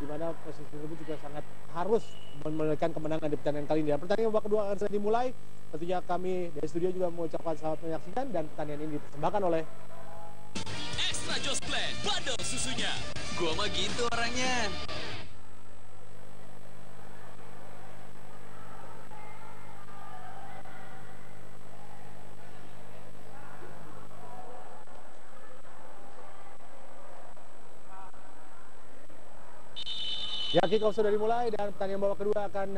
di mana posisi tersebut juga sangat harus memenangkan kemenangan di pertandingan kali ini. Dan pertandingan babak kedua akan segera dimulai. Tentunya kami dari studio juga mengucapkan selamat menyaksikan, dan pertandingan ini dipersembahkan oleh Extra Joss Blend, bundle susunya. Gua mah gitu orangnya. Ya, kick-off sudah dimulai dan pertandingan babak kedua akan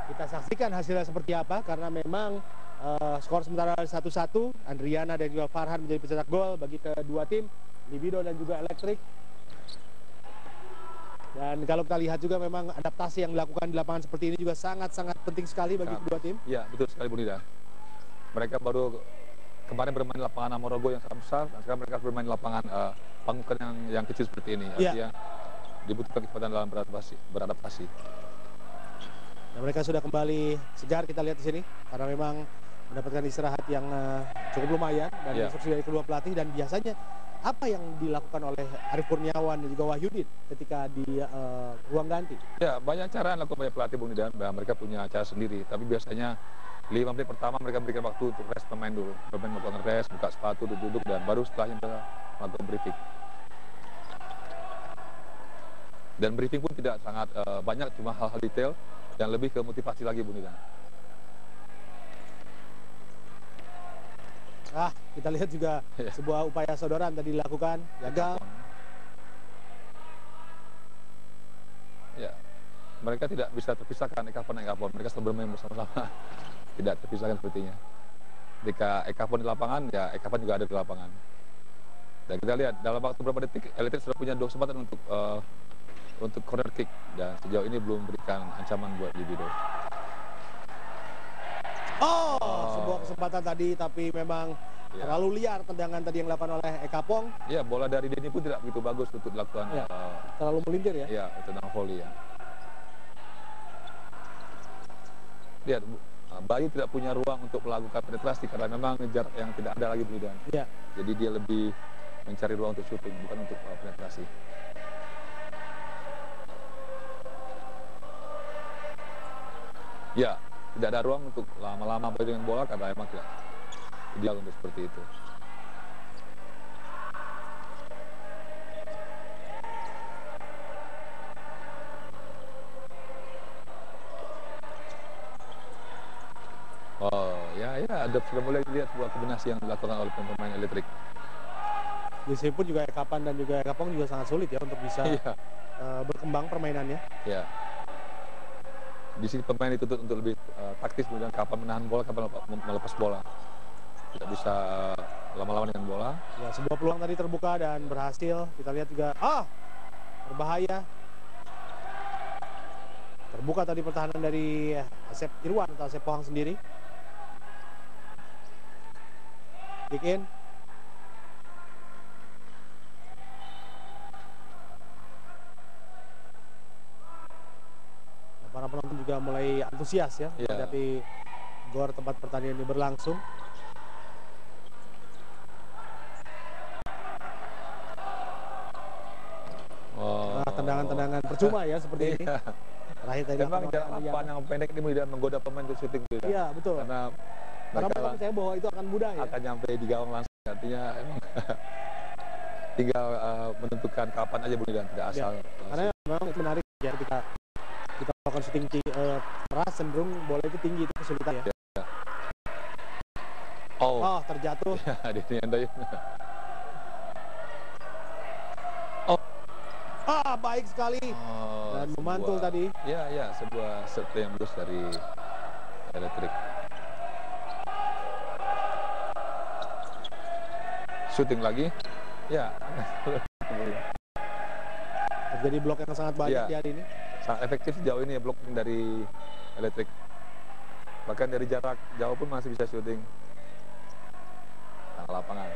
kita saksikan hasilnya seperti apa, karena memang skor sementara 1-1. Andriana dan juga Farhan menjadi pencetak gol bagi kedua tim, Libido dan juga Elektrik. Dan kalau kita lihat juga memang adaptasi yang dilakukan di lapangan seperti ini juga sangat-sangat penting sekali bagi kedua tim. Ya, betul sekali Bu Nida. Mereka baru kemarin bermain di lapangan Amorogo yang sangat besar, dan sekarang mereka bermain di lapangan Pangukan yang kecil seperti ini. Artinya dibutuhkan kecepatan dalam beradaptasi. Dan mereka sudah kembali segar, kita lihat di sini, karena memang mendapatkan istirahat yang cukup lumayan dan instruksi dari kedua pelatih. Dan biasanya apa yang dilakukan oleh Arif Kurniawan dan juga Wahyudin ketika di ruang ganti? Ya, banyak cara yang dilakukan banyak pelatih Bung Nida. Mereka punya cara sendiri, tapi biasanya 5 menit pertama mereka berikan waktu untuk rest pemain dulu. Pemain melakukan rest, buka sepatu, duduk, dan baru setelahnya mereka melakukan briefing. Dan briefing pun tidak sangat banyak, cuma hal-hal detail yang lebih ke motivasi lagi Bu Nida. Kita lihat juga sebuah upaya sodoran tadi dilakukan, gagal. Ya, mereka tidak bisa terpisahkan Ekapon dan Ekapon. Mereka selalu bermain bersama-sama, tidak terpisahkan sepertinya. Ketika Ekapon di lapangan, ya Ekapon juga ada di lapangan. Dan kita lihat dalam waktu beberapa detik, Elektrik sudah punya 2 kesempatan untuk corner kick, dan sejauh ini belum memberikan ancaman buat Libido. Sebuah kesempatan tadi, tapi memang terlalu liar tendangan tadi yang dilakukan oleh Ekapong. Ya, bola dari Denny pun tidak begitu bagus untuk dilakukan. Terlalu melintir ya? Ya, tendang volley ya. Lihat, Bayu tidak punya ruang untuk melakukan penetrasi karena memang jarak yang tidak ada lagi Bu Nida. Jadi dia lebih mencari ruang untuk shooting, bukan untuk penetrasi. Ya, tidak ada ruang untuk lama-lama dengan bola karena memang tidak ideal untuk seperti itu. Ada sudah mulai dilihat sebuah kombinasi yang dilakukan oleh pemain Elektrik. Di sini pun juga Ekapan dan juga Ekapong juga sangat sulit ya untuk bisa berkembang permainannya. Ya. Di sini pemain dituntut untuk lebih taktis, kemudian kapan menahan bola, kapan melepas bola. Tidak bisa lama-lama dengan bola. Ya, sebuah peluang tadi terbuka dan berhasil. Kita lihat juga, berbahaya. Terbuka tadi pertahanan dari Asep Irwan atau Asep Pohang sendiri. Kick in. Para penonton juga mulai antusias ya menghadapi gor tempat pertandingan ini berlangsung. Tendangan-tendangan percuma ya seperti ini. Terakhir tadi memang jarak lapangan yang pendek ini tidak menggoda pemain untuk syuting. Iya, betul. Karena mereka percaya bahwa itu akan mudah ya. Akan nyampe di gawang langsung, artinya emang tinggal menentukan kapan aja Bu Nida, tidak asal. Karena memang menarik ya ketika kita melakukan syuting keras, cenderung bola itu tinggi, itu kesulitan ya. Terjatuh. Baik sekali. Dan memantul tadi. Ya, sebuah set yang bagus dari Elektrik. Shooting lagi. Ya. Terjadi blok yang sangat banyak di hari ini. Sangat efektif sejauh ini ya blocking dari Elektrik. Bahkan dari jarak jauh pun masih bisa shooting. Tengah lapangan.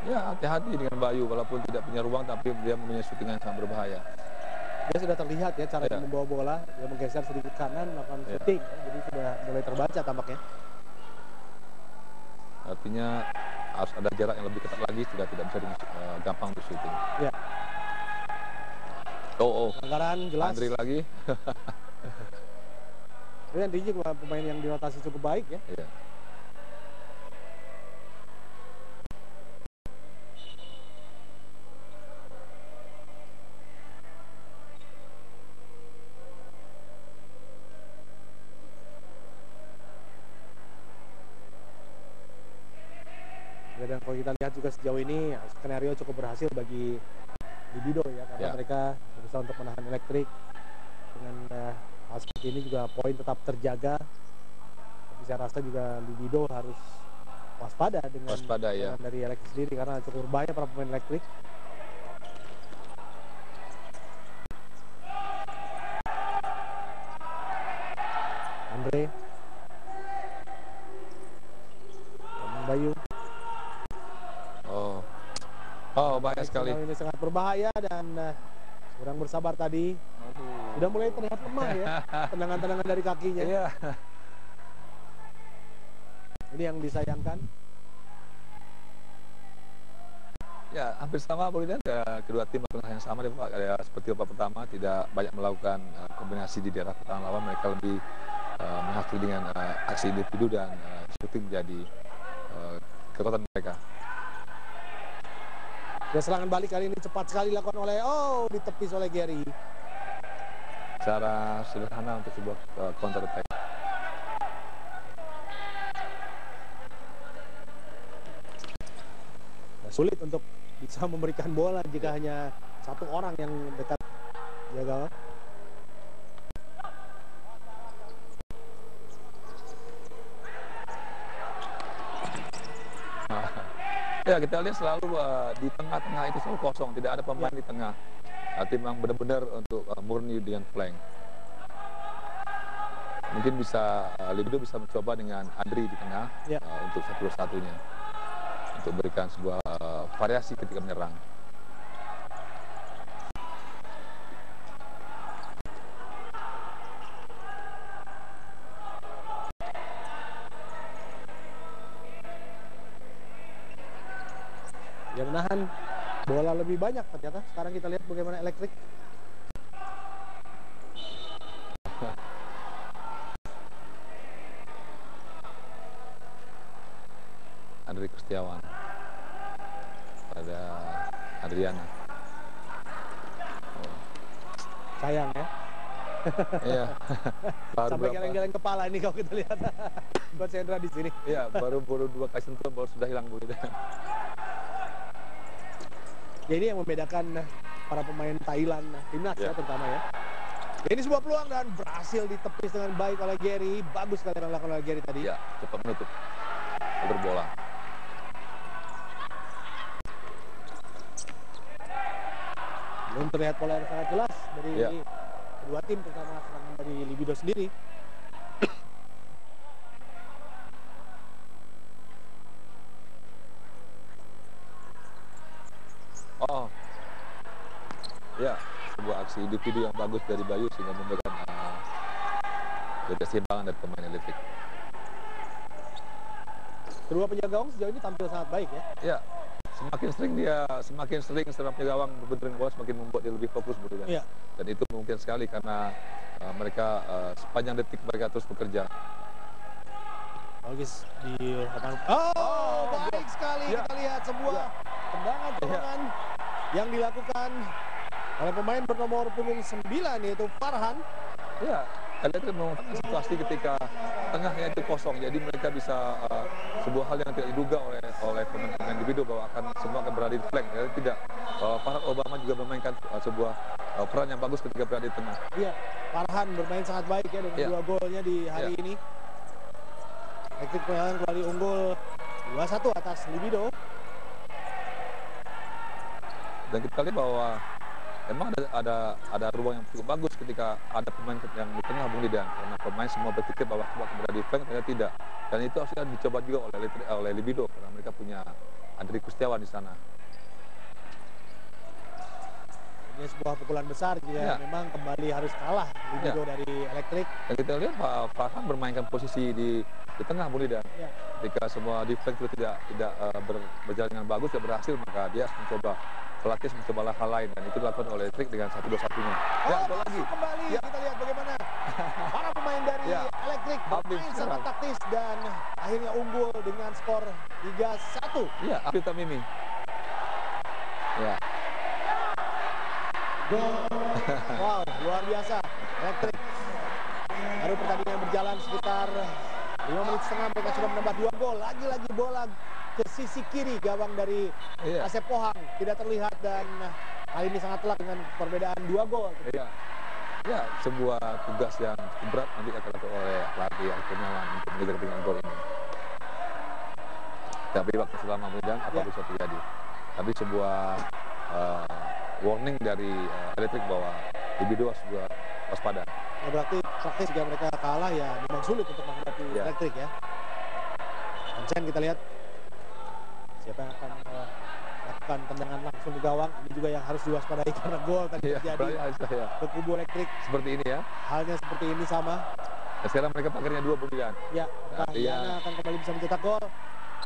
Ya, hati-hati dengan Bayu, walaupun tidak punya ruang tapi dia mempunyai shooting yang sangat berbahaya. Dia sudah terlihat ya cara dia membawa bola, dia menggeser sedikit kanan, melakukan shooting, jadi sudah mulai terbaca tampaknya. Artinya harus ada jarak yang lebih ketat lagi, sudah tidak bisa gampang untuk shooting. Ya. Pelanggaran jelas. Andri lagi. Ini Andri juga pemain yang dirotasi cukup baik ya. Iya. Dan kalau kita lihat juga sejauh ini skenario cukup berhasil bagi Libido ya, karena mereka berusaha untuk menahan Elektrik. Dengan hal seperti ini juga poin tetap terjaga. Tapi saya rasa juga Libido harus waspada dengan dari Elektrik sendiri, karena cukup berbahaya para pemain Elektrik. Andre Bayu. Bahaya sekali. Ini sangat berbahaya dan kurang bersabar tadi. Sudah mulai terlihat lemah ya tendangan-tendangan dari kakinya. Iya. Ini yang disayangkan. Ya, hampir sama boleh dilihat kedua tim melakukan hal yang sama seperti babak pertama, tidak banyak melakukan kombinasi di daerah pertahanan lawan. Mereka lebih mengakhiri dengan aksi individu dan shooting menjadi kekuatan mereka. Ya, serangan balik kali ini cepat sekali dilakukan oleh ditepis oleh Gary. Cara sederhana untuk sebuah counter attack. Sulit untuk bisa memberikan bola jika hanya satu orang yang dekat jaga. Ya, kita lihat selalu di tengah-tengah itu selalu kosong, tidak ada pemain di tengah. Tim yang benar-benar untuk murni dengan flank. Mungkin bisa Libido bisa mencoba dengan Andri di tengah untuk satu-satunya, untuk berikan sebuah variasi ketika menyerang. Dia menahan bola lebih banyak ternyata. Sekarang kita lihat bagaimana Elektrik. Andri Kustiawan pada Adriana. Sayang ya. Iya. Sampai geleng-geleng kepala ini kalau kita lihat. Buat Sendra di sini. Iya, baru 2 kali sentuhan baru sudah hilang begitu. Ya, ini yang membedakan para pemain Thailand timnas ya terutama ya. Ini sebuah peluang dan berhasil ditepis dengan baik oleh Gary. Bagus sekali yang dilakukan oleh Gary tadi. Ya, cepat menutup berbola. Belum terlihat pola yang sangat jelas dari kedua tim, terutama serangan dari Libido sendiri. Ya, sebuah aksi individu yang bagus dari Bayu sehingga memberikan keseimbangan dari pemain Elektrik. Kedua penjaga gawang sejauh ini tampil sangat baik ya. Ya, semakin sering serangan penjaga gawang berbenturan bola semakin membuat dia lebih fokus begitu. Ya. Dan itu mungkin sekali karena mereka sepanjang detik mereka terus bekerja. Bagus di lapangan. Baik sekali kita lihat sebuah tendangan yang dilakukan oleh pemain bernomor punggung 9 yaitu Farhan. Ya, kalian itu memanfaatkan situasi ketika tengahnya itu kosong, jadi mereka bisa sebuah hal yang tidak diduga oleh pemain individu bahwa semua akan berada di flank. Jadi tidak, Farhan Obama juga memainkan sebuah peran yang bagus ketika berada di tengah. Iya, Farhan bermain sangat baik ya dengan 2 golnya di hari ini. Elektrik Penyelenggaraan kembali unggul 2-1 atas Libido. Dan kita lihat bahwa memang ada ruang yang cukup bagus ketika ada pemain yang di tengah Bung Lidan, karena pemain semua berpikir bahwa berada di flank, ternyata tidak. Dan itu harusnya dicoba juga oleh Libido karena mereka punya Andri Kustiawan di sana. Ini sebuah pukulan besar jika Ya. memang kembali harus kalah Libido dari Elektrik. Dan kita lihat Pak Farhan bermainkan posisi di tengah Budi, dan Ya. ketika semua defense itu tidak berjalan dengan bagus, tidak berhasil, maka dia harus mencoba pelatih harus mencoba hal lain, dan itu dilakukan oleh Elektrik dengan 1-2-1-nya. Ya, gol lagi. Masuk kembali. Ya. Kita lihat bagaimana para pemain dari Ya. Elektrik Habis bermain sangat sekarang. taktis dan akhirnya unggul dengan skor 3-1. Iya, Abdul Tamimi. Ya, Wow, luar biasa. Elektrik. Baru pertandingan berjalan sekitar 5 menit setengah, mereka sudah menambah 2 gol. Lagi-lagi bola ke sisi kiri gawang dari Iya. Asep Pohang tidak terlihat, dan kali ini sangat telak dengan perbedaan 2 gol. iya. Ya, sebuah tugas yang cukup berat nanti akan dilakukan oleh pelatih Kurniawan untuk menjaga ketinggalan gol ini. Tapi waktu selama kemudian apa Ya. bisa terjadi. Tapi sebuah warning dari Elektrik bahwa Libido harus juga waspada. Ya, berarti praktis jika mereka kalah ya memang sulit untuk menghadapi Ya. Elektrik ya. Vincent kita lihat siapa yang akan lakukan tendangan langsung ke gawang. Ini juga yang harus diwaspadai karena gol tadi Iya, terjadi ya. ke kubu Elektrik. Seperti ini ya. Halnya seperti ini sama. Dan sekarang mereka pagarnya 2 Budian. Ya, Andriana akan kembali bisa mencetak gol.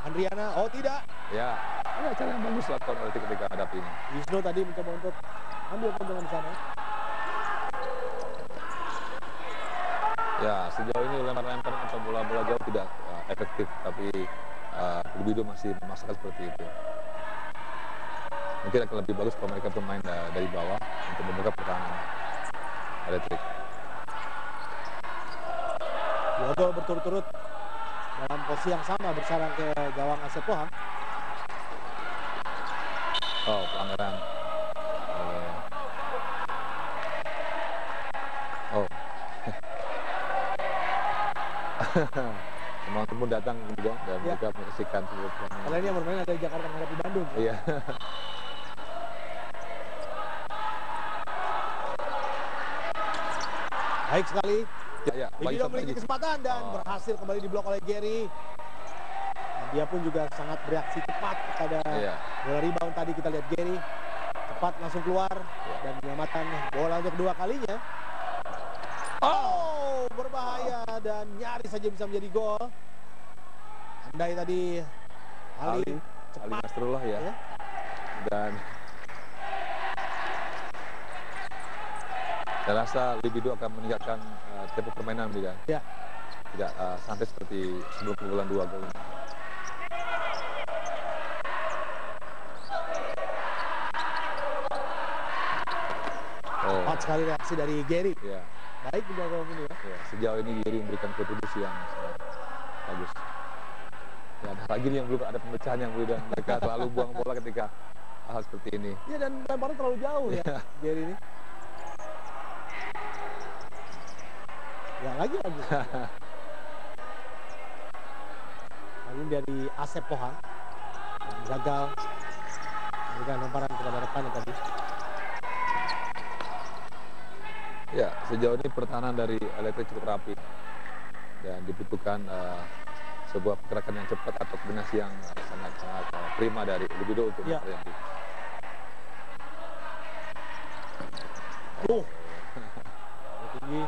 Andriana, oh tidak. Ya, cara yang bagus lakukan Elektrik ketika hadapi ini. Wisnu tadi mencoba untuk ambil keuntungan di sana. Ya, sejauh ini lempar-lempar atau bola-bola jauh tidak efektif, tapi Libido masih memaksakan seperti itu. Mungkin akan lebih bagus kalau mereka bermain dari bawah untuk membuka pertahanan Elektrik. 2 gol berturut-turut dalam posisi yang sama bersarang ke gawang Asep Pohang. Oh, pelanggaran. Oh. Penonton pun datang juga dan Ya. mereka menyaksikan sebuah pertandingan. Kalian yang bermain ada di Jakarta menghadapi Bandung. Iya. Baik sekali. Ya, bagi Libido satu memiliki lagi. kesempatan dan berhasil kembali diblok oleh Gary. Dan dia pun juga sangat bereaksi cepat kepada Iya. bola rebound tadi. Kita lihat Gary cepat langsung keluar dan menyelamatkan bola untuk kedua kalinya. Oh, berbahaya dan nyaris saja bisa menjadi gol. Andai tadi Ali Ali cepat. Nasrullah ya. Ya. Dan saya rasa Libido akan meningkatkan tempo permainan juga. Ya. Tidak santai seperti sebelum kebobolan 2 gol ini. Oh, Cepat sekali reaksi dari Gary. ya. Baik di gawang ini ya. Ya, sejauh ini Giri memberikan kontribusi yang sangat bagus. Ya, ada lagi nih yang belum ada pemecahan yang belum, dan mereka selalu buang bola ketika hal seperti ini. Iya, dan lemparan terlalu jauh ya Iya. Gary ini. Ya lagi. Kali ini dari Asep Pohang yang gagal memberikan lemparan kepada rekannya tadi. Ya, sejauh ini pertahanan dari Elektrik cukup rapi dan dibutuhkan sebuah pergerakan yang cepat atau kombinasi yang sangat prima dari Libido untuk Ya. terjadi. Tinggi.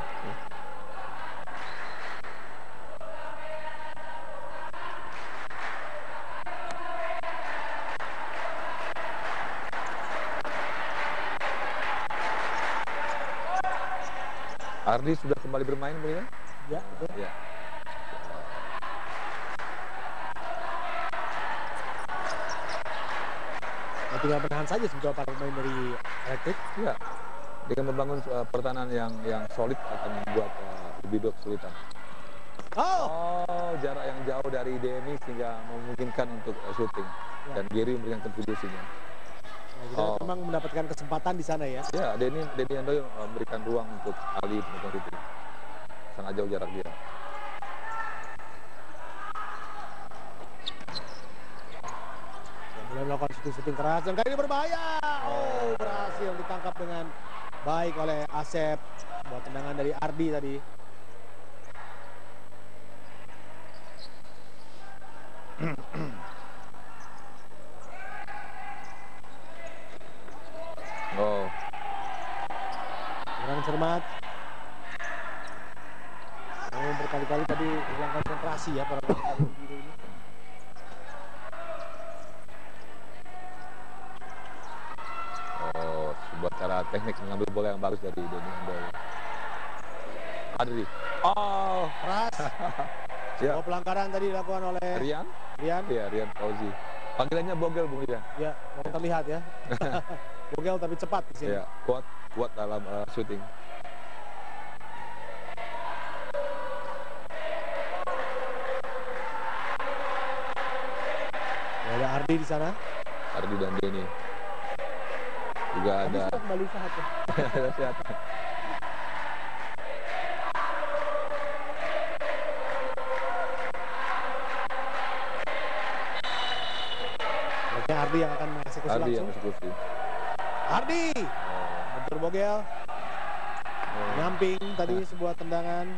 Ardi sudah kembali bermain, Bang? Ya, betul. Ya. Ya, tinggal menahan saja sebetulnya para pemain dari Elektrik. Ya. Dengan membangun pertahanan yang solid akan membuat Libido kesulitan. Oh, Oh, jarak yang jauh dari Denny sehingga memungkinkan untuk syuting. Ya. Dan Giri memberikan kontribusinya. nah, kita Oh. memang mendapatkan kesempatan di sana ya. Ya, Denny Andoyo memberikan ruang untuk Ali melakukan syuting. Sangat jauh jarak dia. Yang mulai melakukan syuting keras dan kali ini berbahaya. Oh, berhasil ditangkap dengan baik oleh Asep. Buat tendangan dari Ardi tadi. Oh, kurang cermat. Berkali-kali tadi hilang konsentrasi ya para pemain biru ini. Oh, sebuah cara teknik mengambil bola yang bagus dari Denny Handoyo. Adri. Oh, Keras. ya. Oh, pelanggaran tadi dilakukan oleh Rian? Rian. Iya, Rian Fauzi. Panggilannya Bogel, Bung Rian. Ya, mau terlihat ya. Bogel tapi cepat di sini. Iya, kuat dalam shooting. Ada Ardi di sana. Ardi dan Denny. Juga Tapi ada sudah kembali sehat ya. sehat. Oke, Ardi yang akan mengeksekusi Ardi yang langsung. eksekusi. Ardi. Bentur Bogel. Nyamping tadi sebuah tendangan.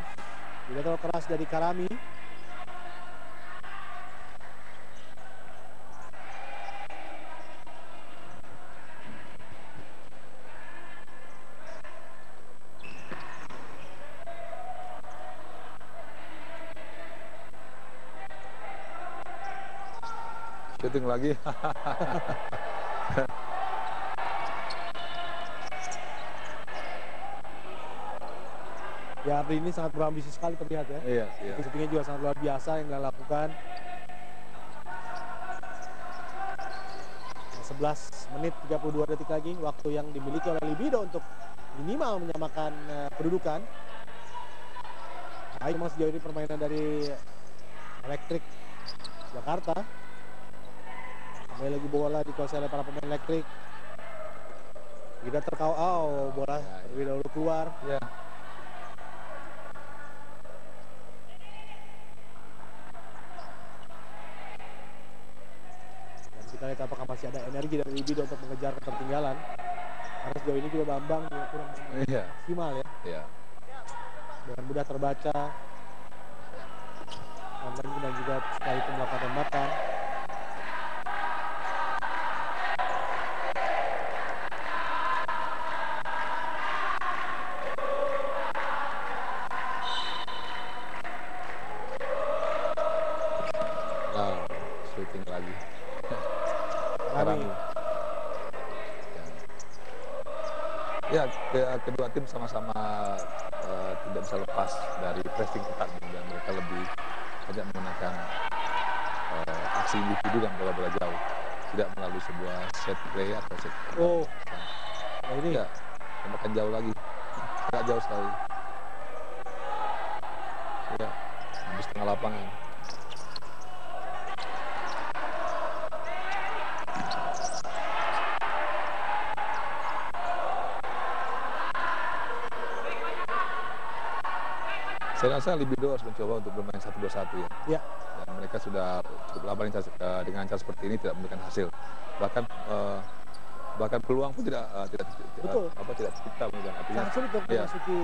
Tidak terlalu keras dari Karami. Shooting lagi. Ya, Ardi ini sangat berambisi sekali terlihat ya. Iya. Shootingnya juga sangat luar biasa yang dilakukan. 11 menit 32 detik lagi waktu yang dimiliki oleh Libido untuk minimal menyamakan kedudukan. Baik, memang sejauh ini permainan dari Elektrik Jakarta. Kembali lagi bola dikuasai oleh para pemain Elektrik. Tidak terkawal, bola terlebih dahulu keluar. Ya. Kita lihat apakah masih ada energi dari Libido untuk mengejar ketertinggalan. Karena sejauh ini juga Bambang juga kurang maksimal ya. Iya. Dengan mudah terbaca. Dan juga setelah itu melakukan tembakan. Shooting lagi. Karami. Ya, kedua tim sama-sama tidak bisa lepas dari pressing ketat dan mereka lebih banyak menggunakan aksi individu dan bola-bola jauh, tidak melalui sebuah set play atau set. Nah ini ya, tembakan jauh lagi, agak jauh sekali. Ya, habis tengah lapangan. Saya rasa Libido harus mencoba untuk bermain 1-2-1 ya. Ya. Dan mereka sudah cukup lama dengan cara seperti ini tidak memberikan hasil. Bahkan peluang pun tidak tercipta. Artinya sangat sulit untuk memasuki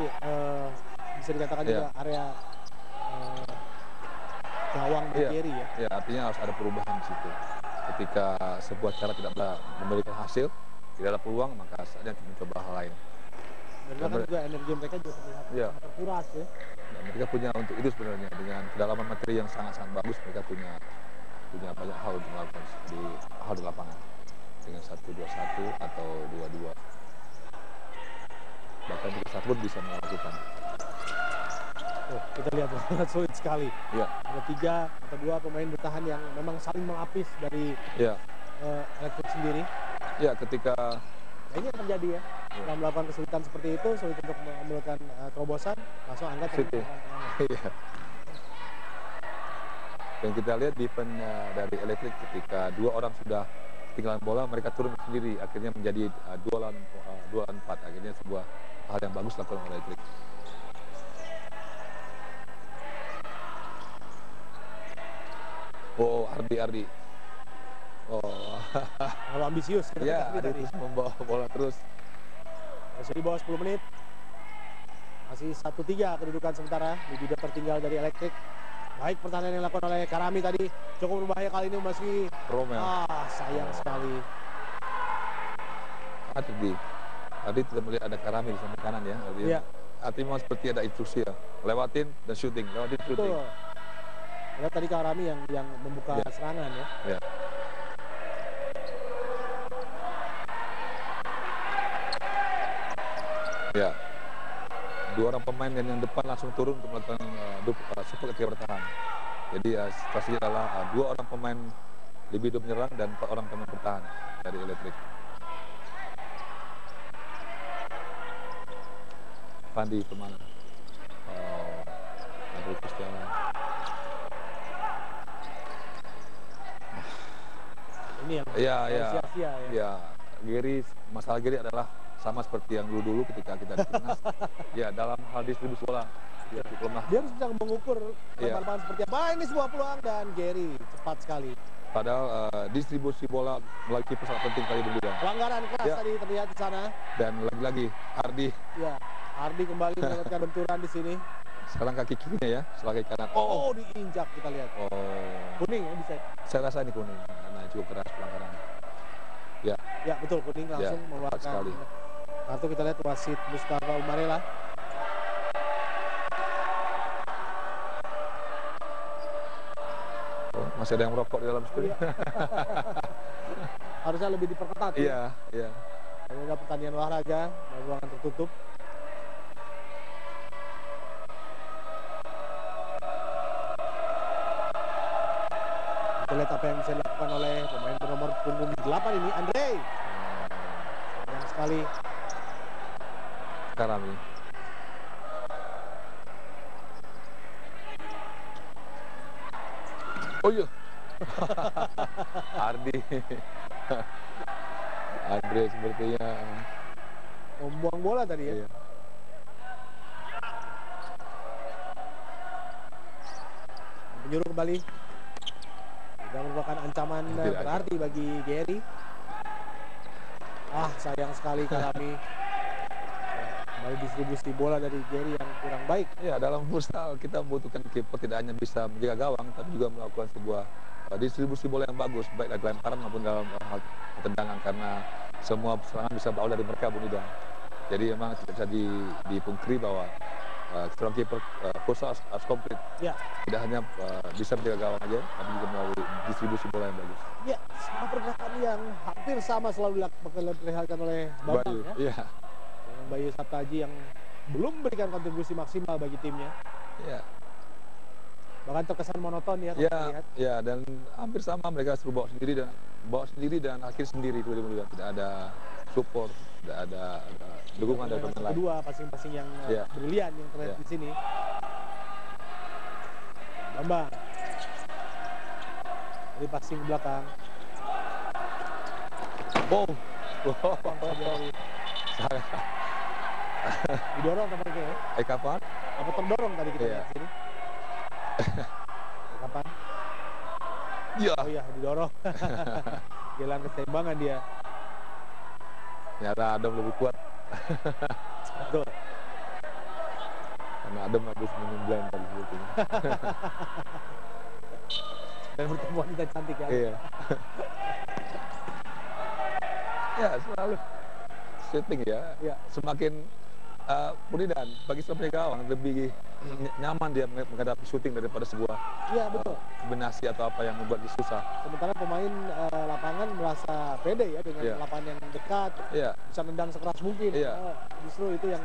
bisa dikatakan juga area gawang Berkeri ya. Ya, artinya harus ada perubahan di situ. Ketika sebuah cara tidak memberikan hasil, tidak ada peluang, maka saatnya mencoba hal lain. Dan juga energi mereka juga terlihat terkuras ya. Dan mereka punya untuk itu sebenarnya, dengan kedalaman materi yang sangat-sangat bagus, mereka punya banyak hal untuk melakukan di lapangan dengan 1-2-1 atau 2-2. Bahkan 3-1 pun bisa melakukan. Kita lihat sangat sulit sekali. Ya. Ada 3 atau 2 pemain bertahan yang memang saling melapis dari Elektrik sendiri. Ya, ketika ini yang terjadi ya. Setelah melakukan kesulitan seperti itu, sulit untuk melakukan terobosan, langsung angkat Iya. Dan kita lihat defense dari Elektrik ketika 2 orang sudah tinggalan bola, mereka turun sendiri, akhirnya menjadi 2 lawan 4. Akhirnya sebuah hal yang bagus dilakukan oleh Elektrik. Oh, Ardi. Oh. Kalau ambisius. Ya, Ardi terus membawa bola terus. Masih di bawah 10 menit. Masih 1-3 kedudukan sementara. Libido tertinggal dari Elektrik. Baik pertahanan yang dilakukan oleh Karami tadi. Cukup berbahaya kali ini memasuki. Romel. Sayang sekali. Ardi. Tadi tidak melihat ada Karami di samping kanan ya. Iya. Artinya memang seperti ada instruksi ya. Lewatin dan shooting, lewatin shooting. Betul. Lihat tadi Karami yang membuka Ya. serangan ya. Ya. Ya. Dua orang pemain yang depan langsung turun untuk melakukan support ketika bertahan. Jadi situasinya adalah dua orang pemain libido menyerang dan 4 orang pemain bertahan dari Elektrik. Pandi kemana? Andrew Cristiano. Ini yang Iya, iya. sia-sia ya. Ya, Gary, masalah Gary adalah sama seperti yang dulu-dulu ketika kita di timnas. Ya, dalam hal distribusi bola dia cukup lemah. Dia harus bisa mengukur Iya. lapangan seperti apa. Ini sebuah peluang dan Gary cepat sekali. Padahal distribusi bola melalui kiper sangat penting kali ini. Pelanggaran keras Ya. tadi terlihat di sana. Dan lagi-lagi Ardi Ya, Ardi kembali mendapatkan benturan di sini. sekarang kaki kirinya ya, sebagai kanan. Oh, diinjak kita lihat. Oh, Kuning ya bisa. saya rasa ini kuning karena cukup keras pelanggaran. Ya, Ya, betul kuning langsung tepat mengeluarkan sekali. kartu. Kita lihat wasit Mustafa Umarela. Oh, masih ada yang merokok di dalam studio. Harusnya lebih diperketat ya. Iya, iya. Ini ada pertandingan olahraga dalam ruangan tertutup. Kita lihat apa yang bisa dilakukan oleh pemain bernomor punggung 8 ini, Andre. Sayang sekali. Karami. Oh iya. Ardi. Andre sepertinya. Membuang bola tadi ya. Iya. Menyuruh kembali. Tidak merupakan ancaman Tidak ada. berarti bagi Gary. Ah, sayang sekali Karami. Kembali distribusi bola dari Gary yang kurang baik. Ya, dalam futsal kita membutuhkan kiper tidak hanya bisa menjaga gawang, tapi juga melakukan sebuah distribusi bola yang bagus, baik dari lemparan maupun dalam hal tendangan, karena semua serangan bisa berawal dari mereka, Bung Ida. Jadi memang tidak bisa dipungkiri bahwa seorang kiper futsal harus komplit. Ya, Tidak hanya bisa menjaga gawang aja, tapi juga melalui distribusi bola yang bagus. ya, semua pergerakan yang hampir sama selalu diperlihatkan oleh Bambang Bayu, ya. iya. Yang Bayu Saptaji yang belum memberikan kontribusi maksimal bagi timnya. Iya. Bahkan terkesan monoton ya kalau Ya, kita lihat. ya, dan hampir sama mereka suruh bawa sendiri dan akhir sendiri dua-duanya. Tidak ada support, tidak ada dukungan dari pemain lain. Kedua passing-passing yang Ya. brilian yang terlihat Ya. di sini. Bambang. Dari passing ke belakang. Wow. Buang saja dari didorong tampaknya ya. Kapan? Apa terdorong tadi kita Iya. lihat sini. Kapan? Iya. Oh iya, didorong. Jalan keseimbangan dia. Ternyata Adam lebih kuat. Betul. Karena Adam habis minum blend tadi sebetulnya. Dan bertemu wanita cantik ya. Iya. Ya, selalu shooting ya. Iya. Semakin dan bagi seorang penjaga gawang lebih nyaman dia menghadapi shooting daripada sebuah Iya, betul. kombinasi atau apa yang membuat dia susah. Sementara pemain lapangan merasa pede ya dengan Iya. lapangan yang dekat, Iya. bisa nendang sekeras mungkin. Iya. Justru itu yang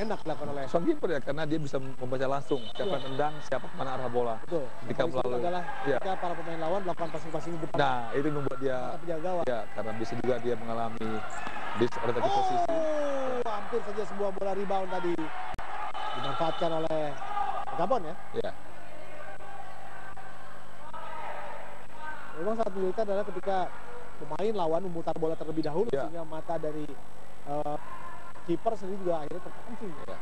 enak dilakukan oleh Seorang kiper ya, karena dia bisa membaca langsung siapa yang tendang, siapa kemana arah bola. betul. Ketika Yang paling sulit melalui- adalah Iya. ketika para pemain lawan melakukan passing-passing di depan Nah, itu membuat dia penjaga gawang. ya, karena bisa juga dia mengalami disorientasi posisi. Hampir saja sebuah bola rebound tadi dimanfaatkan oleh Gabon ya. Ya. Memang sangat menyulitkan adalah ketika pemain lawan memutar bola terlebih dahulu Ya. sehingga mata dari kiper sendiri juga akhirnya terpancing. Ya.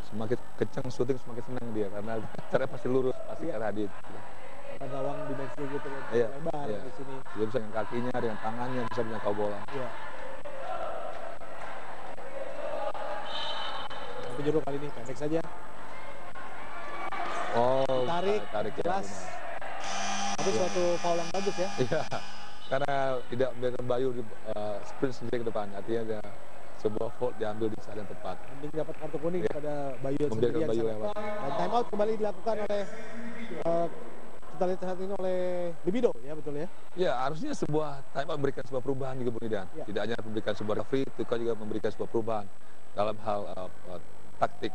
Semakin kencang shooting semakin senang dia karena caranya pasti lurus, pasti Iya. karena dia Maka gawang dimensinya gitu Iya, lebar iya. di sini. dia bisa dengan kakinya, dengan tangannya bisa menjangkau bola. Iya. Penjuru kali ini pendek saja. Oh, Tarik, tarik ya, jelas. benar. Tapi suatu foul yang bagus ya. Iya, karena tidak membiarkan Bayu di sprint sendiri ke depan. Artinya ada sebuah fault diambil di saat yang tepat. Mending dapat kartu kuning pada Bayu Membiarkan sendirian Bayu sana. lewat. Dan time out kembali dilakukan oleh kita lihat saat ini oleh Libido ya, betul ya. Ya, harusnya sebuah time out memberikan sebuah perubahan juga Bung Idan. Ya. Tidak hanya memberikan sebuah referee, Tuka juga memberikan sebuah perubahan dalam hal taktik.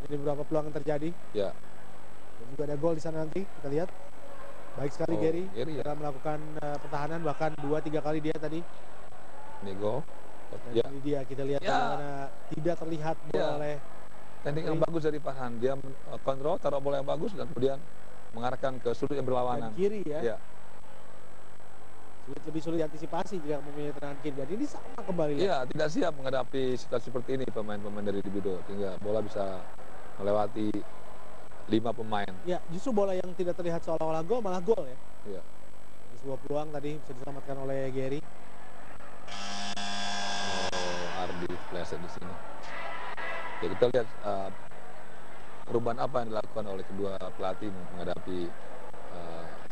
Ini beberapa peluang yang terjadi. Ya. Dan juga ada gol di sana nanti, kita lihat. Baik sekali Gary ya. dalam melakukan pertahanan, bahkan 2-3 kali dia tadi. Ini gol. Dan Ya. ini dia, kita lihat Ya. bagaimana tidak terlihat bola Ya. oleh Teknik yang bagus dari Farhan. Dia kontrol, taruh bola yang bagus dan kemudian mengarahkan ke sudut yang berlawanan. dan kiri ya. Ya. Lebih sulit diantisipasi jika memilih tendangan kiri. Dan ini sama kembali. Iya, tidak siap menghadapi situasi seperti ini pemain-pemain dari Libido, sehingga bola bisa melewati 5 pemain. Ya, justru bola yang tidak terlihat seolah-olah gol malah gol ya. Iya. Ini sebuah peluang tadi bisa diselamatkan oleh Gary. Oh, Ardi pleset di sini. Ya, kita lihat perubahan apa yang dilakukan oleh kedua pelatih menghadapi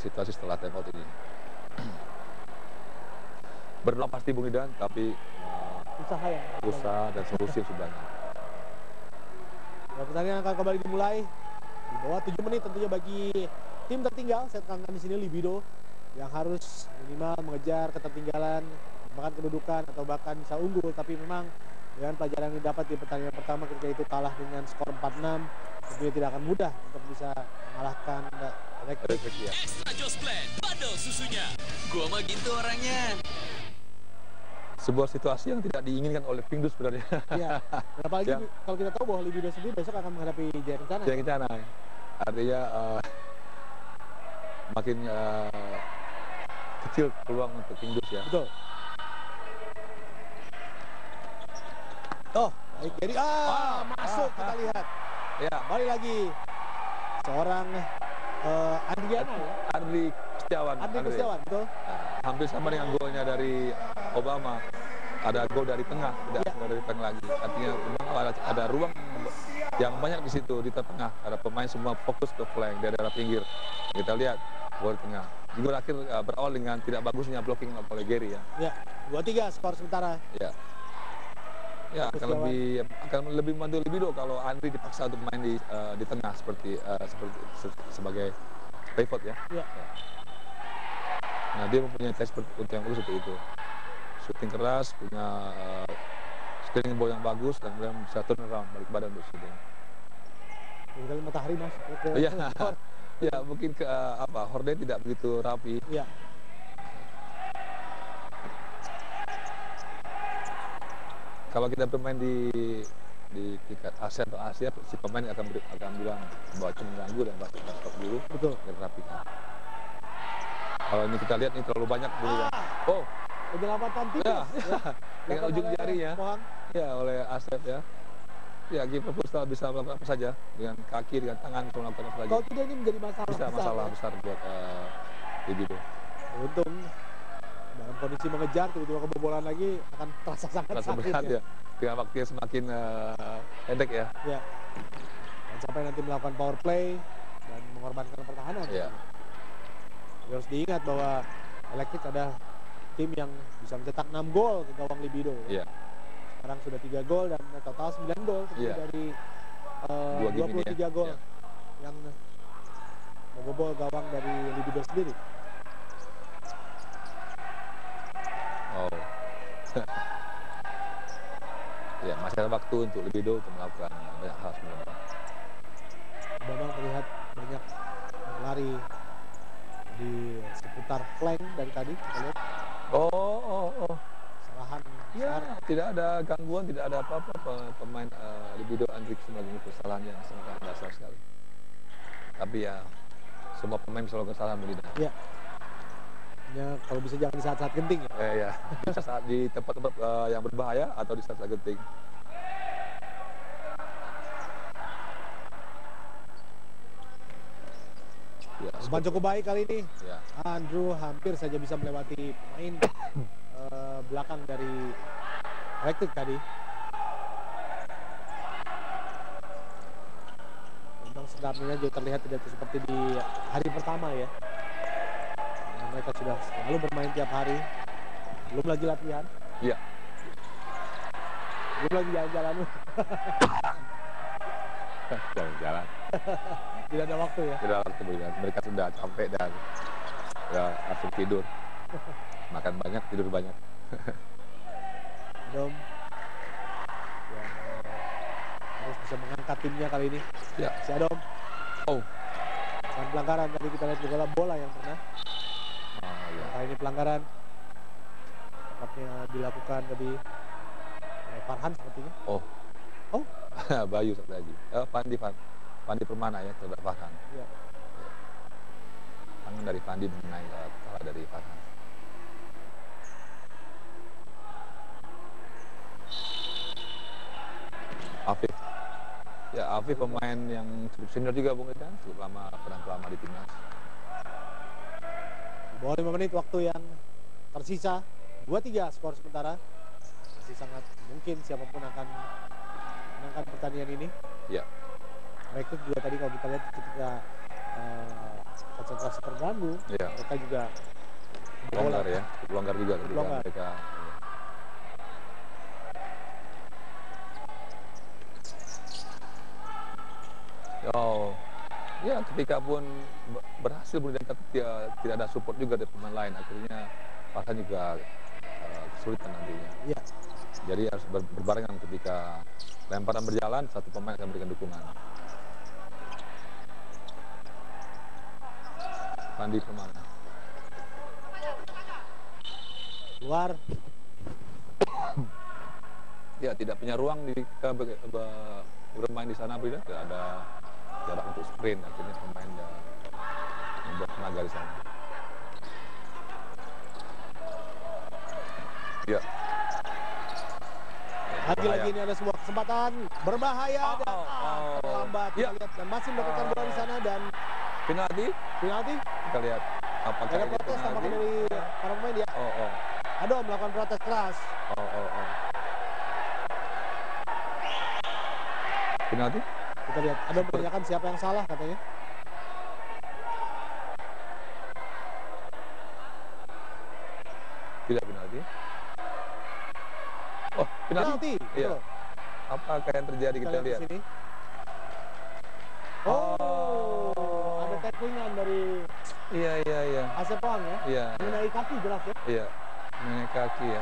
situasi setelah time out ini. Berat pasti Bung Idan, tapi Usaha yang usaha dan solusi sebenarnya. Ya, pertandingan akan kembali dimulai di bawah 7 menit tentunya bagi tim tertinggal. Saya tekankan di sini Libido yang harus minimal mengejar ketertinggalan, bahkan kedudukan atau bahkan bisa unggul. Tapi memang dengan pelajaran yang didapat di pertandingan pertama ketika itu kalah dengan skor 4-6, tentunya tidak akan mudah untuk bisa mengalahkan Electric. Ya. Extra Joss Plan, bandel susunya. Gua mah gitu orangnya. Sebuah situasi yang tidak diinginkan oleh Pingdu sebenarnya. Ya, dan apalagi Ya. kalau kita tahu bahwa Libido sendiri besok akan menghadapi Jaya Kencana. Yang Kencana. Artinya makin kecil peluang untuk Pingdus ya. Betul. Oh, baik Gary. Masuk kita lihat. Ya, Balik lagi seorang Andriana ya. Andri Setiawan. Andri Kustiawan, betul. Hampir sama dengan golnya dari Obama. Ada gol dari tengah, tidak dari tengah lagi. Artinya memang ada ruang yang banyak di situ di tengah. Ada pemain semua fokus ke flank dari arah pinggir. Kita lihat gol di tengah. Gol akhir berawal dengan tidak bagusnya blocking oleh Gary ya. Ya, 2-3 skor sementara. Ya. Ya, akan lebih membantu Libido kalau Andri dipaksa untuk main di tengah seperti sebagai pivot ya. Ya. Nah, dia mempunyai tes untuk yang bagus seperti itu. Shooting keras, punya screening ball yang bagus dan kemudian bisa turn around balik badan untuk shooting. Tinggal matahari masuk ke Iya. skor. Ya, mungkin ke Horden tidak begitu rapi. Ya. Kalau kita bermain di tingkat Asia atau Asia, si pemain akan bilang bahwa cuma mengganggu dan bahkan stop dulu. Betul. Dan rapikan. Kalau ini kita lihat ini terlalu banyak dulu ya. Oh, Penyelamatan tim. ya, dengan Dilakukan ujung oleh jarinya, Pohang. ya oleh Asep ya. Ya, Giver Pustal bisa melakukan apa saja dengan kaki, dengan tangan, bisa melakukan apa saja. Kalau tidak ini menjadi masalah Bisa besar, masalah ya. besar buat Libido. Untung dalam kondisi mengejar tiba-tiba kebobolan lagi akan terasa sangat Rasa sakit berat ya. ya. Dengan waktu yang semakin pendek ya. Ya. Dan sampai nanti melakukan power play dan mengorbankan pertahanan. Iya. Jadi harus diingat bahwa Electric ada tim yang bisa mencetak 6 gol ke gawang Libido. Iya. Sekarang sudah 3 gol dan total 9 gol Iya. dari Dua game ini 23 ya. gol Iya. yang membobol gawang dari Libido sendiri. Oh. Ya, masih ada waktu untuk Libido untuk melakukan banyak hal sebenarnya. Memang terlihat banyak lari di seputar flank dari tadi kita lihat Oh. kesalahan Ya, besar. tidak ada gangguan, tidak ada apa-apa. Pemain Libido Andrik melakukan kesalahan yang sangat dasar sekali. Tapi ya, semua pemain bisa melakukan kesalahan begitu. Ya. Ya, kalau bisa jangan di saat-saat genting ya. Ya, bisa saat di tempat-tempat yang berbahaya atau di saat genting. Ya, Umpan cukup baik kali ini. ya. Andrew hampir saja bisa melewati pemain belakang dari Electric tadi. Memang sedang keamanannya juga terlihat tidak seperti di hari pertama ya. Nah, mereka sudah selalu bermain tiap hari, belum lagi latihan, Iya. belum lagi jalan-jalan. Jalan-jalan. Tidak ada waktu ya. Tidak waktu mereka sudah capek dan ya langsung tidur. Makan banyak, tidur banyak. Dom yang harus bisa mengangkat timnya kali ini. Ya. Si Adom. Oh. Dan pelanggaran tadi kita lihat juga bola yang pernah. Oh ya. Kali ini pelanggaran. Tampaknya dilakukan tadi oleh Farhan sepertinya. Oh. Oh. Bayu satu lagi. Pandi Permana ya terhadap Farhan. Iya. Tangan dari Pandi mengenai kepala dari Farhan. Afif. Ya, Afif pemain yang cukup senior juga Bung Edan, cukup lama, pernah lama di timnas. Di bawah 5 menit waktu yang tersisa, 2-3 skor sementara. Masih sangat mungkin siapapun akan menangkan pertandingan ini. Ya. Mereka juga tadi kalau kita lihat ketika konsentrasi terganggu, Ya. mereka juga Longgar ya, longgar juga ketika Longgar. mereka. Oh, ya ketika pun berhasil tapi tidak ada support juga dari pemain lain, akhirnya Farhan juga kesulitan nantinya. Iya. Jadi harus berbarengan ketika lemparan berjalan, satu pemain akan memberikan dukungan. Pandi Permana. Keluar. Ya, tidak punya ruang ketika bermain di sana, tidak ada jarak untuk sprint, akhirnya pemain membuat tenaga di sana. Ya. Lagi-lagi ini ada sebuah kesempatan berbahaya dan terlambat. Ya. Kita lihat dan masih mendapatkan bola di sana dan Penalti, penalti. kita lihat apakah Ada ini protes penalti. tampaknya dari para pemain ya. Oh. Adom melakukan protes keras. Penalti? Kita lihat Adom menanyakan siapa yang salah katanya. Tidak penalti. Oh, penalti. Iya. betul. Apakah yang terjadi kita lihat? Di sini. Oh, ada tacklingan dari Iya. Asep Wang ya. Iya. Mengenai kaki jelas ya. Iya. Mengenai kaki ya.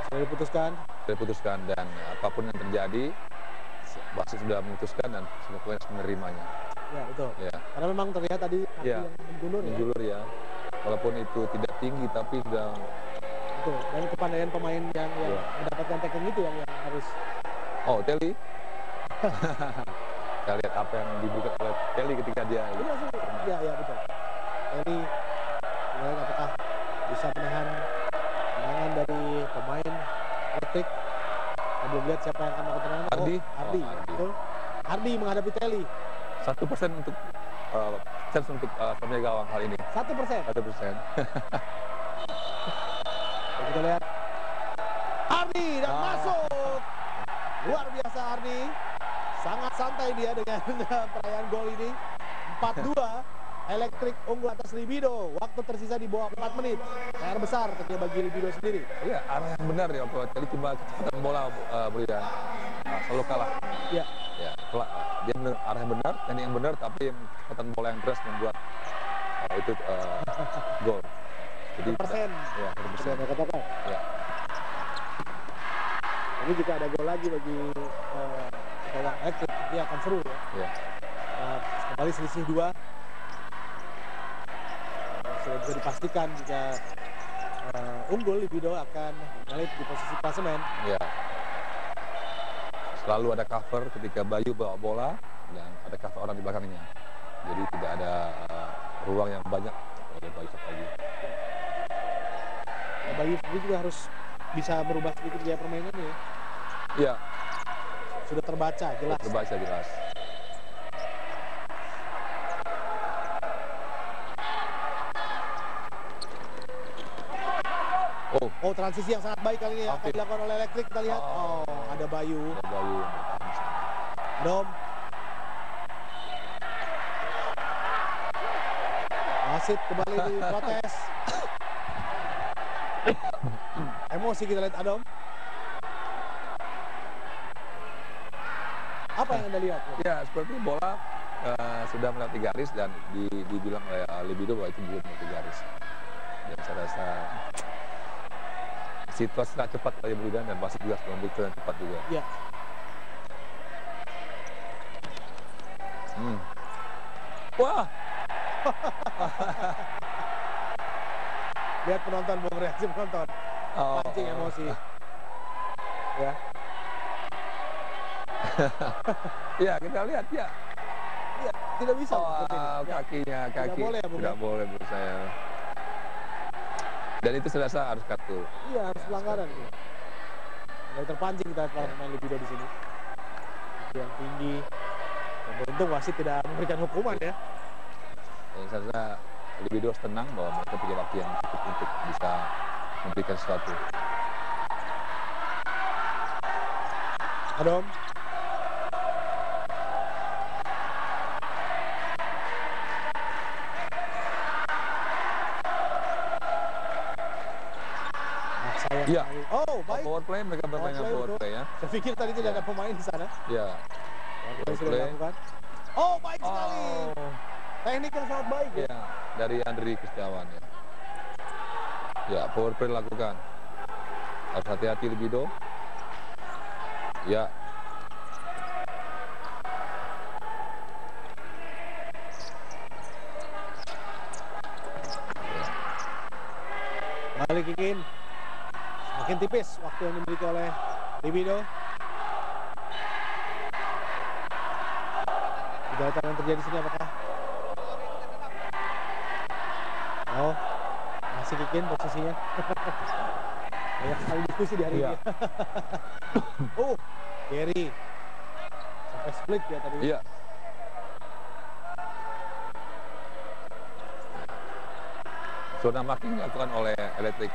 Sudah diputuskan. Diputuskan dan apapun yang terjadi, wasit sudah memutuskan dan semua pemain harus menerimanya. Ya betul. Ya. Karena memang terlihat tadi kaki Ya. yang menjulur ya. Menjulur ya. Walaupun itu tidak tinggi tapi sudah. Betul. Dan kepandaian pemain yang Ya. mendapatkan tackling itu yang harus. Oh, Telly. Kita lihat apa yang diberikan oleh Telly ketika dia. Ini langsung. Ya betul. Jadi kita lihat apakah bisa menahan serangan dari pemain Elektrik. Kita belum lihat siapa yang akan melakukan serangan. Hardy. Hardy. Oh, Hardy. Betul. Hardy menghadapi Telly. 1% untuk chance untuk sampai gawang hal ini. 1%. 1%. Kita lihat Hardy dan masuk. Luar biasa Hardy. Sangat santai dia dengan perayaan gol ini. 4-2. Elektrik unggul atas Libido. Waktu tersisa di bawah 4 menit. PR besar tentunya bagi Libido sendiri. Iya, arah yang benar ya, Pak. Tadi cuma kecepatan bola Brian. Selalu kalah. Iya. Ya, dia benar, arah yang benar, teknik yang benar, tapi kecepatan bola yang keras membuat itu gol. Jadi 1%. Ya, 1%. Sudah katakan. Ya. Ini jika ada gol lagi bagi gawang Elektrik, ini akan seru ya. Ya. Kembali selisih 2. Sudah bisa dipastikan jika unggul Libido akan menyalip di posisi klasemen. Ya. Selalu ada cover ketika Bayu bawa bola dan ada cover orang di belakangnya. Jadi tidak ada ruang yang banyak oleh Bayu Sapagi. Bayu sendiri juga harus bisa berubah sedikit gaya permainannya ya. Iya. Sudah terbaca jelas. Terbaca jelas. Oh, transisi yang sangat baik kali ini yang akan dilakukan oleh Elektrik. Kita lihat. Oh, ada Bayu. Ada Bayu. Adom. Wasit kembali diprotes. Emosi kita lihat Adom. Apa yang Anda lihat? Ya, seperti bola sudah melewati garis dan dibilang oleh Libido bahwa itu belum melewati garis. Dan saya rasa situasi sangat cepat oleh Blidan dan wasit juga membuktikan cepat juga. Ya. Wah, Lihat penonton, Bung, reaksi penonton. Pancing emosi. Ya. Ya, kita lihat ya. Ya, tidak bisa seperti ini. Ya. Kakinya, Tidak boleh ya, Bung, tidak ya? boleh menurut saya. Dan itu saya rasa harus kartu. Iya, harus pelanggaran. Mulai terpancing kita para pemain Libido di sini. Yang tinggi. Dan beruntung wasit tidak memberikan hukuman ya. Dan saya rasa Libido harus tenang bahwa mereka punya waktu yang cukup untuk bisa memberikan sesuatu. Adom. Sayang Iya. sekali. Oh, baik. Power play, mereka bermain dengan power betul. play ya. Saya pikir tadi tidak ada pemain di sana. Ya. Power Power sudah play. dilakukan. Oh, baik sekali. Teknik yang sangat baik ya. Ya, dari Andri Kristiawan ya. Ya, power play lakukan. Harus hati-hati Libido. Ya. Balik Kikin. Semakin tipis waktu yang dimiliki oleh Libido. Tidak tahu yang terjadi di sini apakah. Oh, masih Kikin posisinya. Banyak sekali diskusi di hari Iya. ini. Gary. Sampai split ya tadi. Iya. Zona marking dilakukan oleh Elektrik.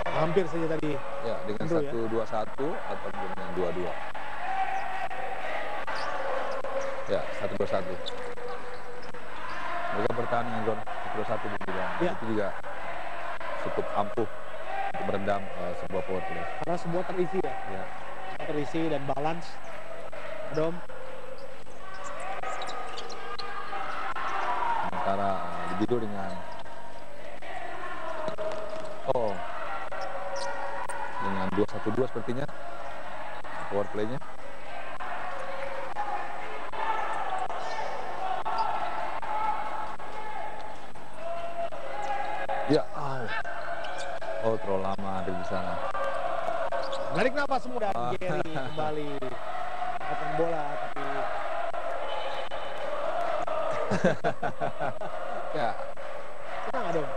Hampir saja tadi. Ya, dengan Tentu ya. 1-2-1 ataupun dengan 2-2. Ya, 1-2-1. Mereka bertahan dengan zona 1-2-1 di bidang. Ya. Itu juga cukup ampuh untuk meredam sebuah power play. Karena semua terisi ya. Ya. Terisi dan balance. Adom. Sementara Libido dengan dengan 2-1-2 sepertinya power play-nya. Ya, terlalu lama ada di sana. Menarik napas semua dan Gary kembali mendapatkan bola tapi Ya, tenang Adom.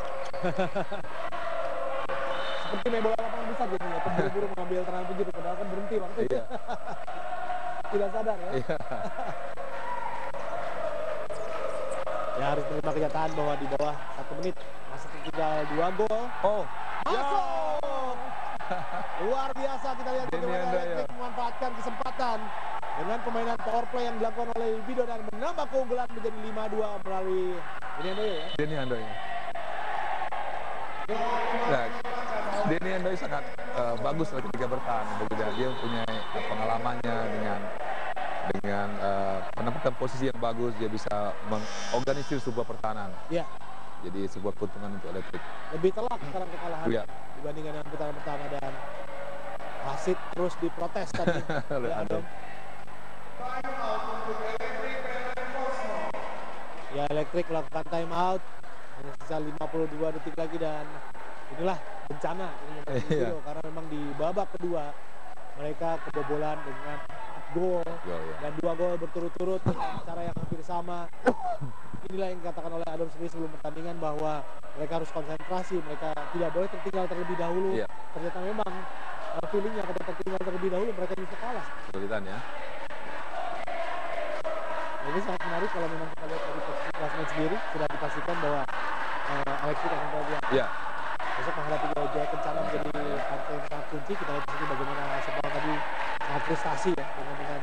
Seperti main bola lapangan besar jadinya, terburu-buru mengambil tendangan penjuru padahal kan berhenti waktu itu. iya, Tidak sadar ya. iya. Ya harus menerima kenyataan bahwa di bawah 1 menit masih tinggal 2 gol. Masuk! Luar biasa kita lihat bagaimana Anda, Elektrik memanfaatkan kesempatan dengan permainan power play yang dilakukan oleh Libido dan menambah keunggulan menjadi 5-2 melalui Denny Andoyo ya. Denny Andoy. Nah, Denny Andoy sangat bagus ketika bertahan. Dia mempunyai pengalamannya dengan penempatan posisi yang bagus. Dia bisa mengorganisir sebuah pertahanan. Iya. Jadi sebuah keuntungan untuk Elektrik. Lebih telak sekarang kekalahan Iya. dibandingkan dengan putaran pertama dan wasit terus diprotes tadi oleh Adom. Ya Elektrik melakukan time out hanya sisa 52 detik lagi dan inilah bencana ini bagi Iya. Libido karena memang di babak kedua mereka kebobolan dengan 4 gol Gol, ya. dan 2 gol berturut-turut dengan cara yang hampir sama. Inilah yang dikatakan oleh Adom sendiri sebelum pertandingan bahwa mereka harus konsentrasi, mereka tidak boleh tertinggal terlebih dahulu. Iya. Ternyata memang feelingnya kalau tertinggal terlebih dahulu mereka bisa kalah. Kesulitan ya. Ini sangat menarik kalau memang kita lihat dari posisi klasemen sendiri sudah dipastikan bahwa Elektrik akan berada di atas. Iya. besok menghadapi Jaya Kencana menjadi partai yang sangat kunci. Kita lihat di sini bagaimana Sepang tadi sangat frustasi ya dengan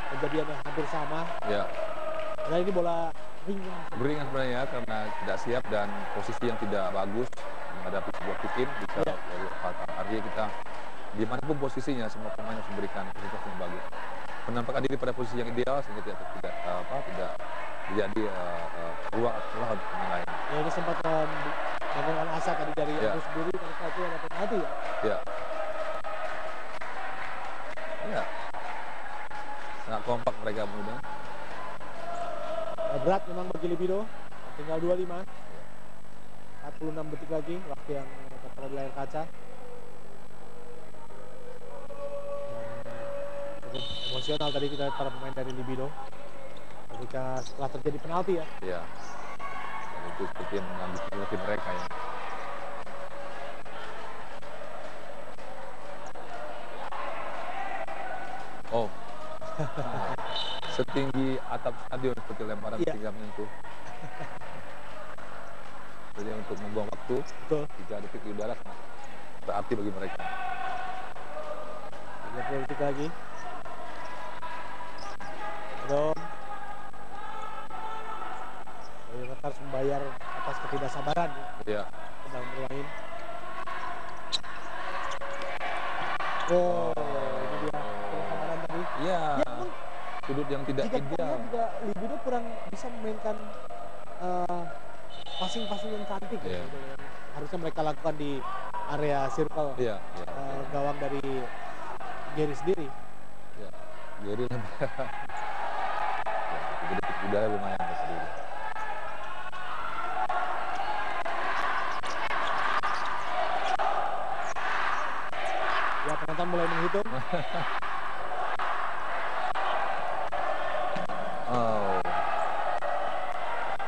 kejadian yang hampir sama. Ya. Karena ini bola ringan. Beringan sebenarnya karena tidak siap dan posisi yang tidak bagus menghadapi sebuah kick-in bisa artinya kita dimanapun posisinya semua pemain harus memberikan kualitas yang bagus. Menampakkan diri pada posisi yang ideal sehingga tidak terjadi ruang atau celah untuk pemain lain. Ya, ini sempat melakukan asa tadi dari Agus Budi karena itu ada penalti ya. Ya. Ya. Sangat kompak mereka muda. Berat memang bagi Libido. Tinggal 25. 46 detik lagi waktu yang tertera di layar kaca. Cukup emosional tadi kita lihat para pemain dari Libido ketika setelah terjadi penalti ya. Iya. Dan itu seperti yang mengambil tim mereka ya. Oh. Setinggi atap stadion seperti lemparan tinggal menyentuh. Jadi untuk membuang waktu, 3 detik di udara sangat berarti bagi mereka. 30 detik lagi. Dom. Mereka harus membayar atas ketidaksabaran ya. Dalam bermain. Oh, ini dia ketidaksabaran tadi. Iya. Ya, sudut yang tidak ideal. Juga Libido kurang bisa memainkan passing-passing yang cantik gitu, yang harusnya mereka lakukan di area circle gawang dari Gary sendiri. Ya, Gary ya, 3 detik udara lumayan sendiri. Ya, penonton mulai menghitung.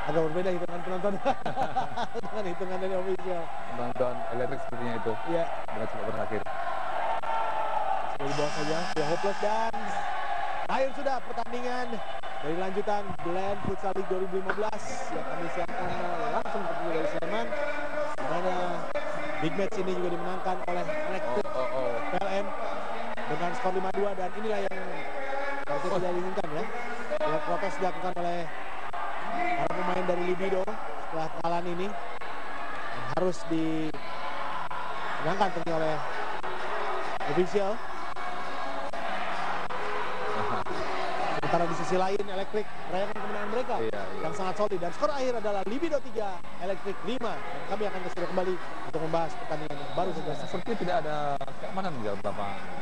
Agak berbeda hitungan penonton dengan hitungan dari official. Penonton elektrik sepertinya itu. Iya. Berat cuma berakhir. Sudah di bawah saja, sudah hopeless dan akhir sudah pertandingan dari lanjutan Blend Futsal League 2015 yang kami siapkan langsung dari Sleman. Dimana big match ini juga dimenangkan oleh Elektrik PLN dengan skor 5-2 dan inilah yang harusnya tidak diinginkan ya. Lihat protes dilakukan oleh para pemain dari Libido setelah kekalahan ini yang harus dimenangkan tentunya oleh official. Sementara di sisi lain Elektrik merayakan kemenangan mereka yang sangat solid dan skor akhir adalah Libido 3, Elektrik 5. Dan kami akan segera kembali untuk membahas pertandingan yang baru saja. Seperti tidak ada keamanan di dalam lapangan.